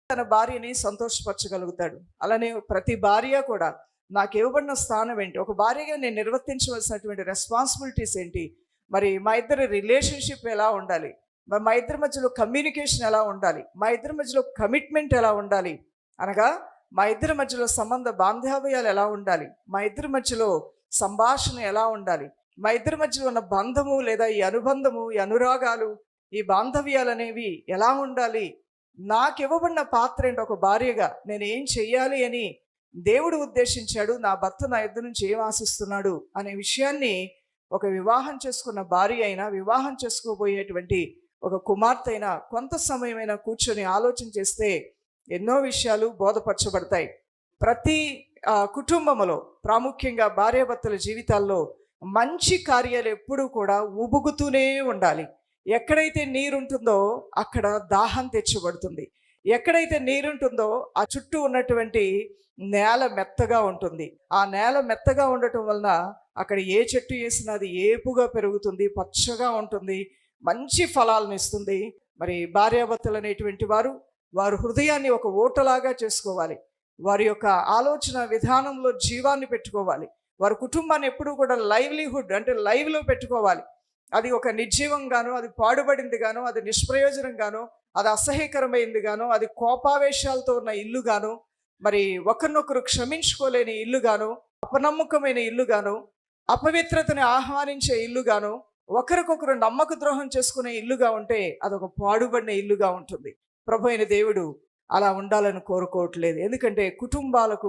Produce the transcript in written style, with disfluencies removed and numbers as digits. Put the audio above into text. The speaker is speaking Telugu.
తన భార్యని సంతోషపరచగలుగుతాడు. అలానే ప్రతి భార్య కూడా నాకు ఇవ్వబడిన స్థానం ఏంటి, ఒక భార్యగా నేను నిర్వర్తించవలసినటువంటి రెస్పాన్సిబిలిటీస్ ఏంటి, మరి మా ఇద్దరి రిలేషన్షిప్ ఎలా ఉండాలి, మరి మా ఇద్దరి మధ్యలో కమ్యూనికేషన్ ఎలా ఉండాలి, మా ఇద్దరి మధ్యలో కమిట్మెంట్ ఎలా ఉండాలి, అనగా మా ఇద్దరి మధ్యలో సంబంధ బాంధవ్యాలు ఎలా ఉండాలి, మా ఇద్దరి మధ్యలో సంభాషణ ఎలా ఉండాలి, మా ఇద్దరి మధ్యలో ఉన్న బంధము లేదా ఈ అనుబంధము, ఈ అనురాగాలు, ఈ బాంధవ్యాలు అనేవి ఎలా ఉండాలి, నాకు ఇవ్వబడిన పాత్ర ఏంటి, ఒక భార్యగా నేను ఏం చెయ్యాలి అని దేవుడు ఉద్దేశించాడు, నా భర్త నా ఇద్దరి నుంచి ఏం ఆశిస్తున్నాడు అనే విషయాన్ని ఒక వివాహం చేసుకున్న భార్య అయినా, వివాహం చేసుకోబోయేటువంటి ఒక కుమార్తె అయినా కొంత సమయమైనా కూర్చొని ఆలోచన చేస్తే ఎన్నో విషయాలు బోధపరచబడతాయి. ప్రతి కుటుంబంలో ప్రాముఖ్యంగా భార్యాభర్తల జీవితాల్లో మంచి కార్యాలు ఎప్పుడూ కూడా ఉబుకుతూనే ఉండాలి. ఎక్కడైతే నీరుంటుందో అక్కడ దాహం తెచ్చబడుతుంది. ఎక్కడైతే నీరుంటుందో ఆ చుట్టూ ఉన్నటువంటి నేల మెత్తగా ఉంటుంది. ఆ నేల మెత్తగా ఉండటం వలన అక్కడ ఏ చెట్టు వేసినా అది ఏపుగా పెరుగుతుంది, పచ్చగా ఉంటుంది, మంచి ఫలాలను ఇస్తుంది. మరి భార్యాభర్తలు అనేటువంటి వారు హృదయాన్ని ఒక ఊటలాగా చేసుకోవాలి. వారి యొక్క ఆలోచన విధానంలో జీవాన్ని పెట్టుకోవాలి. వారి కుటుంబాన్ని ఎప్పుడూ కూడా లైవ్లీహుడ్ అంటే లైవ్లో పెట్టుకోవాలి. అది ఒక నిర్జీవంగానో, అది పాడుబడింది గానో, అది నిష్ప్రయోజనంగానో, అది అసహ్యకరమైంది గానో, అది కోపావేశాలతో ఉన్న ఇల్లు గానో, మరి ఒకరినొకరు క్షమించుకోలేని ఇల్లు గానో, అపనమ్మకమైన ఇల్లు గానో, అపవిత్రతని ఆహ్వానించే ఇల్లు గానో, ఒకరికొకరు నమ్మక ద్రోహం చేసుకునే ఇల్లుగా ఉంటే అదొక పాడుబడిన ఇల్లుగా ఉంటుంది. ప్రభు అయిన దేవుడు అలా ఉండాలని కోరుకోవట్లేదు. ఎందుకంటే కుటుంబాలకు